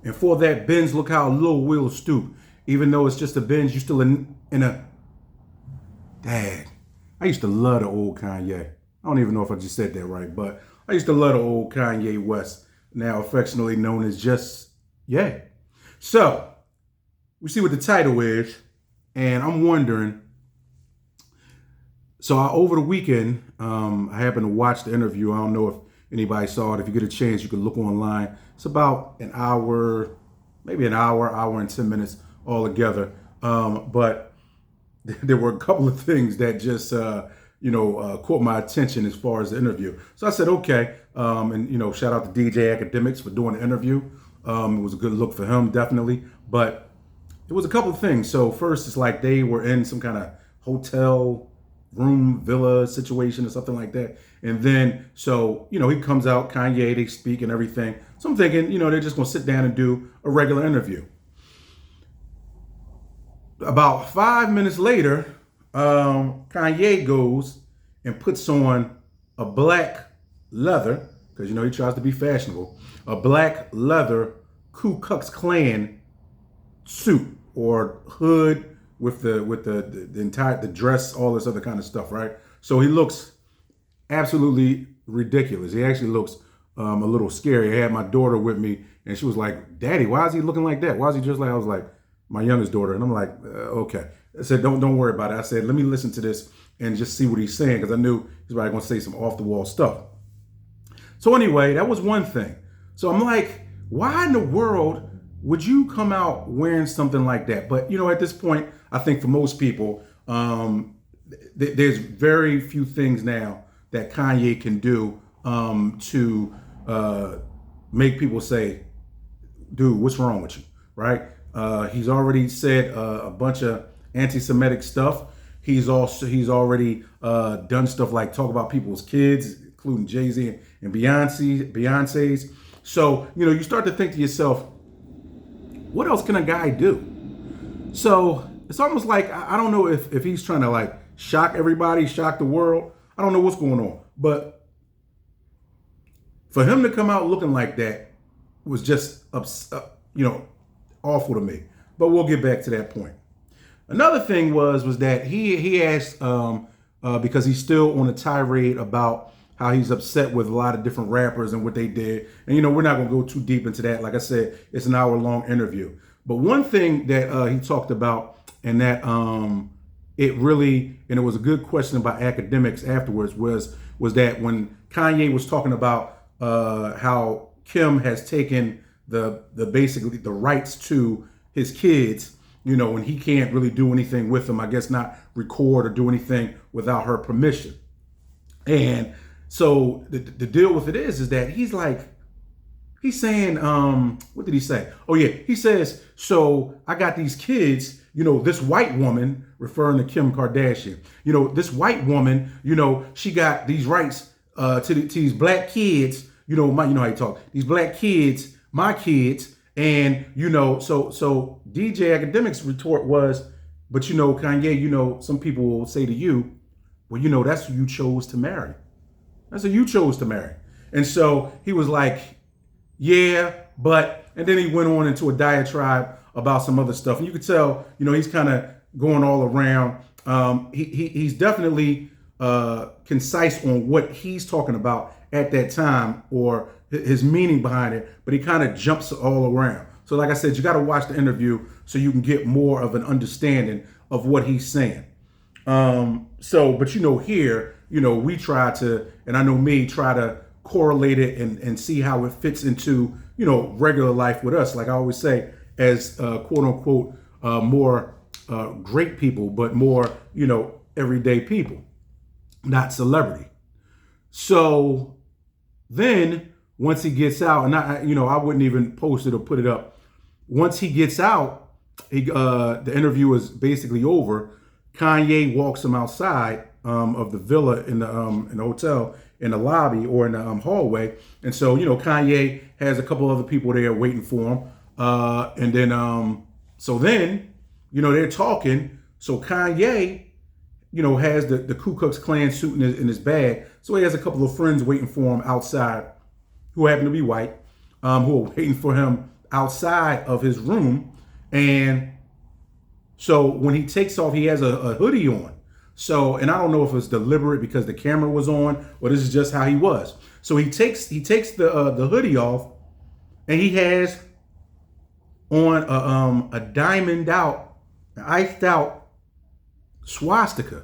And for that Benz, look how low will stoop. Even though it's just a Benz, you still in a. Dad, I used to love the old Kanye. I don't even know if I just said that right, but I used to love the old Kanye West, now affectionately known as just Ye. So we see what the title is, and I'm wondering. So over the weekend, I happened to watch the interview. I don't know if anybody saw it. If you get a chance, you can look online. It's about an hour, maybe an hour and 10 minutes all together. But there were a couple of things that just, caught my attention as far as the interview. So I said, okay. And shout out to DJ Academics for doing the interview. It was a good look for him, definitely. But it was a couple of things. So first, it's like they were in some kind of hotel room, villa situation or something like that. And then, he comes out, Kanye, they speak and everything. So I'm thinking, they're just going to sit down and do a regular interview. About 5 minutes later, Kanye goes and puts on a black leather, because, he tries to be fashionable, a black leather Ku Klux Klan suit or hood with the entire dress, all this other kind of stuff, right? So he looks absolutely ridiculous. He actually looks a little scary. I had my daughter with me, and she was like, "Daddy, why is he looking like that? Why is he just like?" I was like, my youngest daughter, and I'm like, okay. I said, don't worry about it. I said, let me listen to this and just see what he's saying, because I knew he's probably going to say some off the wall stuff. So anyway, that was one thing. So I'm like, why in the world would you come out wearing something like that? But at this point, I think for most people, there's very few things now that Kanye can do to make people say, dude, what's wrong with you, right? He's already said a bunch of anti-Semitic stuff. He's already done stuff like talk about people's kids, including Jay-Z and Beyonce's. So, you start to think to yourself, what else can a guy do? So it's almost like, I don't know if he's trying to like shock everybody, shock the world. I don't know what's going on. But for him to come out looking like that was just, awful to me. But we'll get back to that point. Another thing was that he asked, because he's still on a tirade about how he's upset with a lot of different rappers and what they did. And, we're not going to go too deep into that. Like I said, it's an hour-long interview. But one thing that he talked about, and that it was a good question about academics afterwards, was that when Kanye was talking about how Kim has taken the basically the rights to his kids, when he can't really do anything with them, I guess not record or do anything without her permission. And so the deal with it is that he's saying, what did he say? Oh yeah, he says, so I got these kids, this white woman, referring to Kim Kardashian, this white woman, she got these rights to these black kids, how you talk, these black kids, my kids. And, so DJ Academics' retort was, but Kanye, some people will say to you, well, that's who you chose to marry. That's who you chose to marry. And so he was like, yeah, but, and then he went on into a diatribe about some other stuff. And you could tell, he's kind of going all around. He's definitely concise on what he's talking about at that time, or his meaning behind it, but he kind of jumps all around. So like I said, you got to watch the interview so you can get more of an understanding of what he's saying. But here, we try to, and I know me, try to correlate it and see how it fits into, regular life with us. Like I always say, as quote unquote, more great people, but more, everyday people, not celebrity. So then once he gets out, and I wouldn't even post it or put it up. Once he gets out, the interview is basically over. Kanye walks him outside of the villa in the hotel, in the lobby or in the hallway. And so, Kanye has a couple other people there waiting for him. And then, they're talking. So Kanye, has the Ku Klux Klan suit in his bag. So he has a couple of friends waiting for him outside who happen to be white, who are waiting for him outside of his room. And so when he takes off, he has a hoodie on. So, and I don't know if it's deliberate because the camera was on, or this is just how he was. So he takes the hoodie off, and he has on a diamond out, iced out swastika.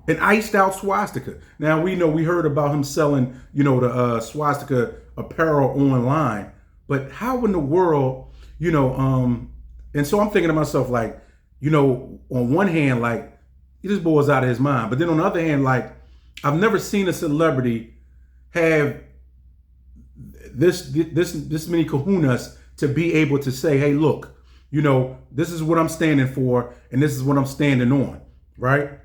An iced out swastika. Now we know, we heard about him selling, the swastika apparel online, but how in the world, and so I'm thinking to myself, like, on one hand, like, this boy's out of his mind, but then on the other hand, like, I've never seen a celebrity have this many kahunas to be able to say, hey, look, this is what I'm standing for, and this is what I'm standing on, right?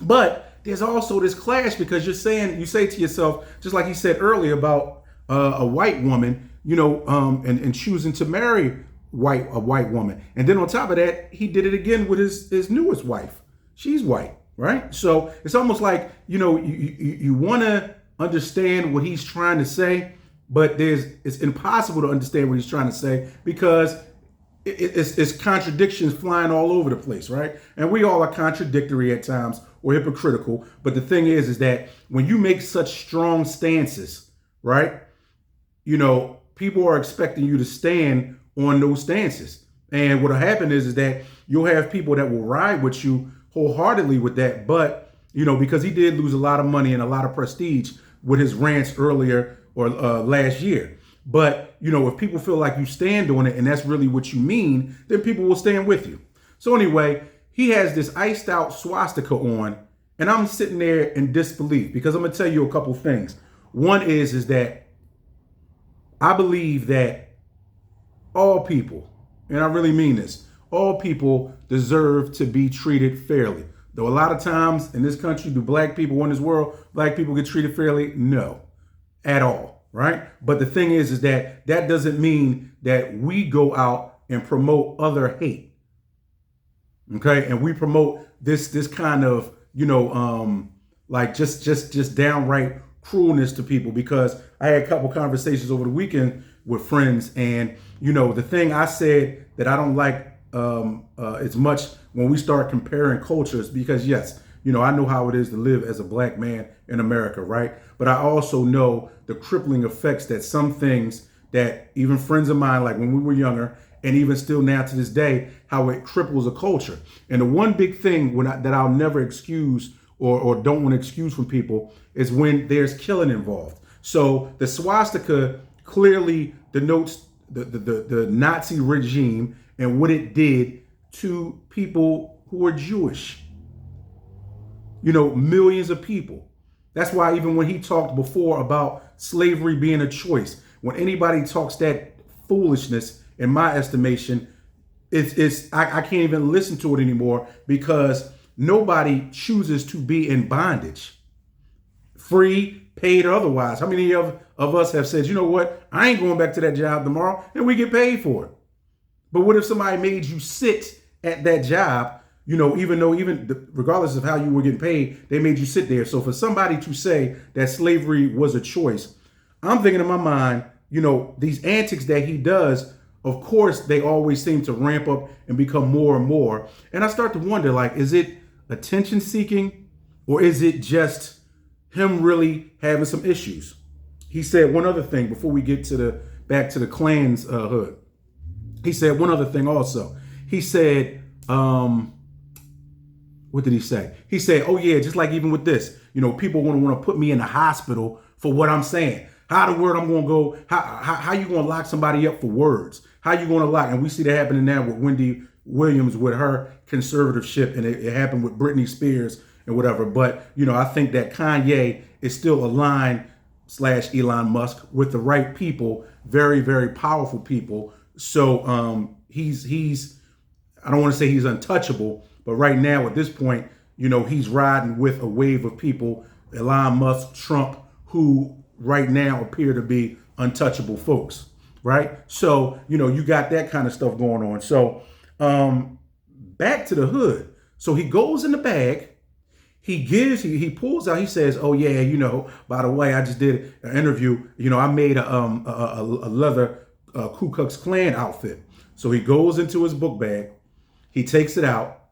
But there's also this clash because you say to yourself, just like he said earlier about a white woman, and choosing to marry a white woman. And then on top of that, he did it again with his newest wife. She's white, right? So it's almost like, you want to understand what he's trying to say, but it's impossible to understand what he's trying to say because it's contradictions flying all over the place, right? And we all are contradictory at times or hypocritical. But the thing is that when you make such strong stances, right, people are expecting you to stand on those stances. And what'll happen is that you'll have people that will ride with you wholeheartedly with that. But, because he did lose a lot of money and a lot of prestige with his rants earlier or last year. But, if people feel like you stand on it and that's really what you mean, then people will stand with you. So anyway, he has this iced out swastika on, and I'm sitting there in disbelief because I'm going to tell you a couple things. One is that I believe that all people, and I really mean this, all people deserve to be treated fairly. Though a lot of times in this country, do black people in this world, black people get treated fairly? No, at all. Right. But the thing is that doesn't mean that we go out and promote other hate. OK, and we promote this kind of, like just downright cruelness to people, because I had a couple conversations over the weekend with friends. And, the thing I said that I don't like as much when we start comparing cultures, because, yes, I know how it is to live as a black man in America. Right. But I also know the crippling effects that some things that even friends of mine, like when we were younger, and even still now to this day, how it cripples a culture. And the one big thing that I'll never excuse or don't want to excuse from people is when there's killing involved. So the swastika clearly denotes the Nazi regime and what it did to people who are Jewish. Millions of people. That's why even when he talked before about slavery being a choice, when anybody talks that foolishness, in my estimation, I can't even listen to it anymore, because nobody chooses to be in bondage, free, paid, or otherwise. How many of us have said, you know what, I ain't going back to that job tomorrow, and we get paid for it? But what if somebody made you sit at that job? Regardless of how you were getting paid, they made you sit there. So for somebody to say that slavery was a choice, I'm thinking in my mind, these antics that he does, of course, they always seem to ramp up and become more and more. And I start to wonder, like, is it attention seeking, or is it just him really having some issues? He said one other thing before we get back to the Klan's hood. He said one other thing also. He said, what did he say? He said, oh yeah, just like even with this, people want to put me in the hospital for what I'm saying. How the word I'm going to go, how you going to lock somebody up for words? How you going to lock? And we see that happening now with Wendy Williams with her conservatorship, and it happened with Britney Spears and whatever. But, I think that Kanye is still aligned / Elon Musk with the right people, very, very powerful people. So he's I don't want to say he's untouchable, but right now at this point, he's riding with a wave of people, Elon Musk, Trump, who right now appear to be untouchable folks, right? So, you got that kind of stuff going on. So back to the hood. So he goes in the bag, he pulls out, he says, oh yeah, by the way, I just did an interview, I made a leather Ku Klux Klan outfit. So he goes into his book bag, he takes it out,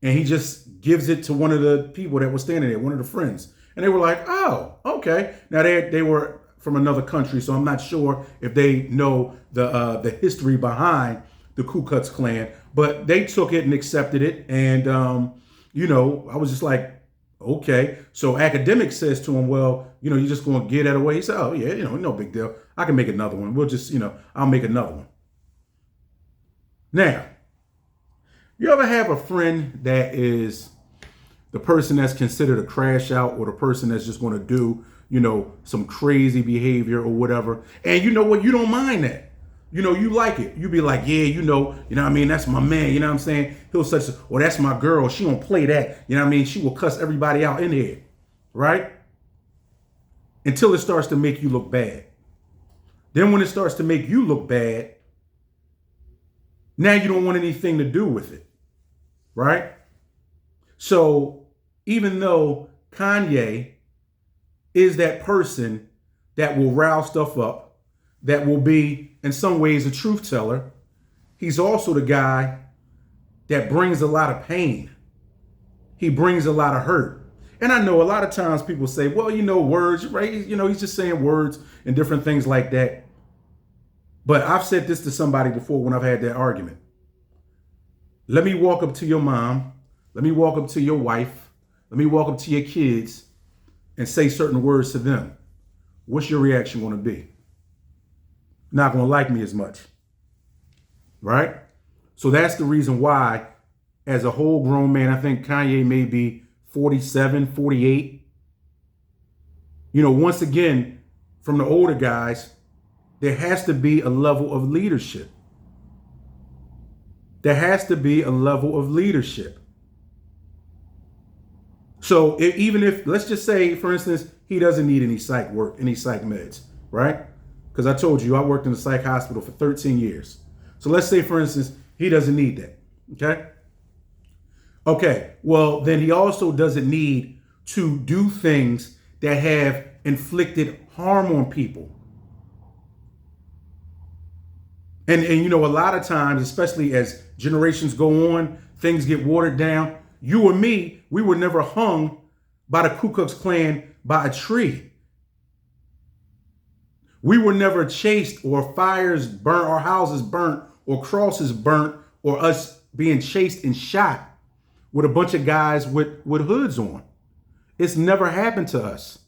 and he just gives it to one of the people that was standing there, one of the friends. And they were like, oh, okay. Now they were from another country, so I'm not sure if they know the history behind the Ku Klux Klan, but they took it and accepted it. And I was just like, okay. So academic says to him, well, you're just going to give that away. He said, oh yeah, no big deal. I can make another one. We'll just, I'll make another one. Now, you ever have a friend that is the person that's considered a crash out, or the person that's just going to do, some crazy behavior or whatever? And you know what? You don't mind that. You like it. You be like, yeah, what I mean? That's my man. You know what I'm saying? He'll such, or that's my girl. She don't play that. You know what I mean? She will cuss everybody out in here. Right? Until it starts to make you look bad. Then when it starts to make you look bad, now you don't want anything to do with it. Right? So even though Kanye is that person that will rouse stuff up, that will be in some ways a truth teller, he's also the guy that brings a lot of pain. He brings a lot of hurt. And I know a lot of times people say, well, words, right? He's just saying words and different things like that. But I've said this to somebody before when I've had that argument. Let me walk up to your mom. Let me walk up to your wife. Let me walk up to your kids and say certain words to them. What's your reaction going to be? Not going to like me as much. Right? So that's the reason why, as a whole grown man, I think Kanye may be 47, 48. Once again, from the older guys, there has to be a level of leadership. There has to be a level of leadership. So even if, let's just say, for instance, he doesn't need any psych work, any psych meds, right? Because I told you I worked in a psych hospital for 13 years. So let's say, for instance, he doesn't need that, okay? Okay, well, then he also doesn't need to do things that have inflicted harm on people. And a lot of times, especially as generations go on, things get watered down. You or me, we were never hung by the Ku Klux Klan by a tree. We were never chased, or fires burnt, or houses burnt, or crosses burnt, or us being chased and shot with a bunch of guys with hoods on. It's never happened to us.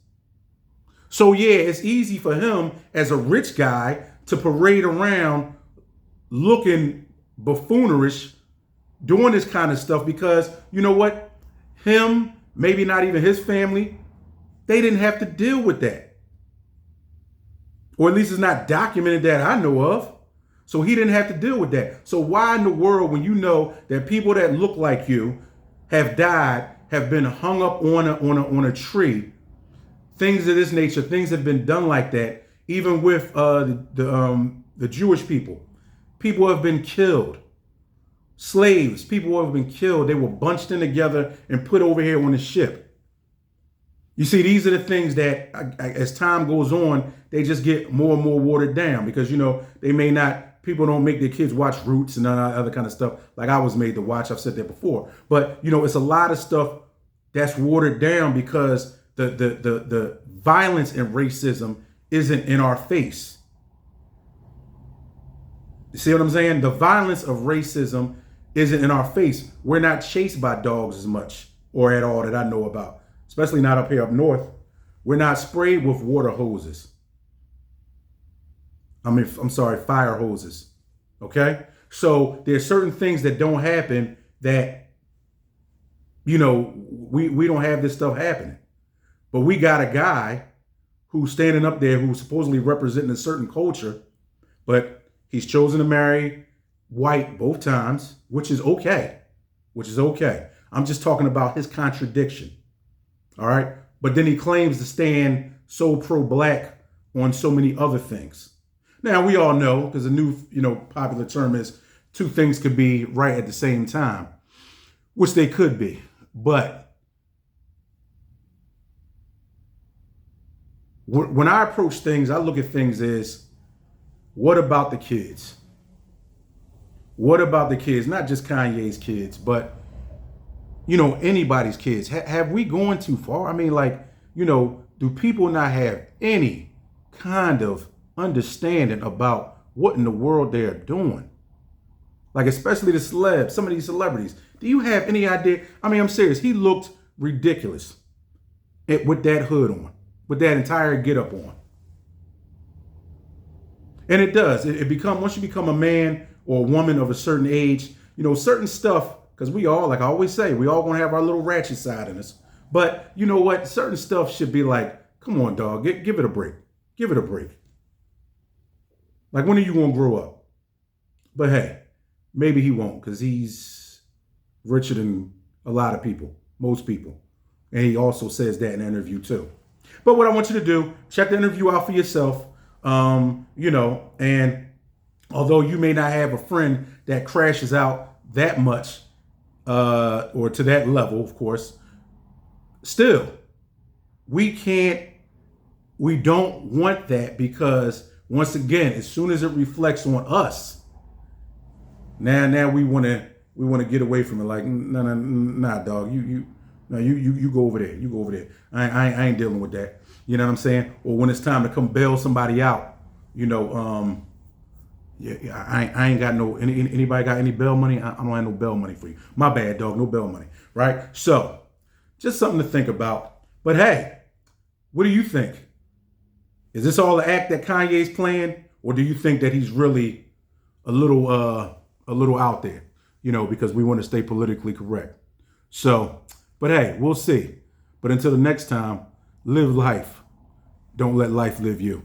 So yeah, it's easy for him as a rich guy to parade around looking buffoonerish, doing this kind of stuff, because you know what? Him, maybe not even his family, they didn't have to deal with that. Or at least it's not documented that I know of. So he didn't have to deal with that. So why in the world, when you know that people that look like you have died, have been hung up on a tree, things of this nature, things have been done like that, even with the Jewish people. People have been killed. Slaves, people have been killed. They were bunched in together and put over here on the ship. You see, these are the things that, as time goes on, they just get more and more watered down, because, they may not, people don't make their kids watch Roots and other kind of stuff like I was made to watch. I've said that before. But, it's a lot of stuff that's watered down because the violence and racism isn't in our face. You see what I'm saying? The violence of racism isn't in our face. We're not chased by dogs as much or at all that I know about, especially not up here up north. We're not sprayed with water hoses. Fire hoses. Okay? So there's certain things that don't happen that, we don't have this stuff happening. But we got a guy who's standing up there who's supposedly representing a certain culture, but he's chosen to marry white both times, which is okay. I'm just talking about his contradiction. All right. But then he claims to stand so pro-black on so many other things. Now, we all know, because a new, popular term is two things could be right at the same time, which they could be. But when I approach things, I look at things as, what about the kids? What about the kids? Not just Kanye's kids, but anybody's kids. Have we gone too far? I mean, like, do people not have any kind of understanding about what in the world they're doing? Like, especially the celebs, some of these celebrities. Do you have any idea? I mean, I'm serious. He looked ridiculous with that hood on, with that entire getup on. And it does. Once you become a man or a woman of a certain age, certain stuff, because we all, like I always say, we all gonna have our little ratchet side in us. But you know what? Certain stuff should be like, come on, dog, give it a break. Give it a break. Like, when are you gonna grow up? But hey, maybe he won't, because he's richer than a lot of people, most people. And he also says that in the interview too. But what I want you to do, check the interview out for yourself. And although you may not have a friend that crashes out that much, or to that level, of course, still, we don't want that, because once again, as soon as it reflects on us, now we want to get away from it. Like, nah, dog, you go over there. You go over there. I ain't dealing with that. You know what I'm saying? Or when it's time to come bail somebody out, I ain't got no, anybody got any bail money? I don't have no bail money for you. My bad, dog, no bail money, right? So, just something to think about. But hey, what do you think? Is this all the act that Kanye's playing? Or do you think that he's really a little out there, because we want to stay politically correct? So, but hey, we'll see. But until the next time, live life. Don't let life live you.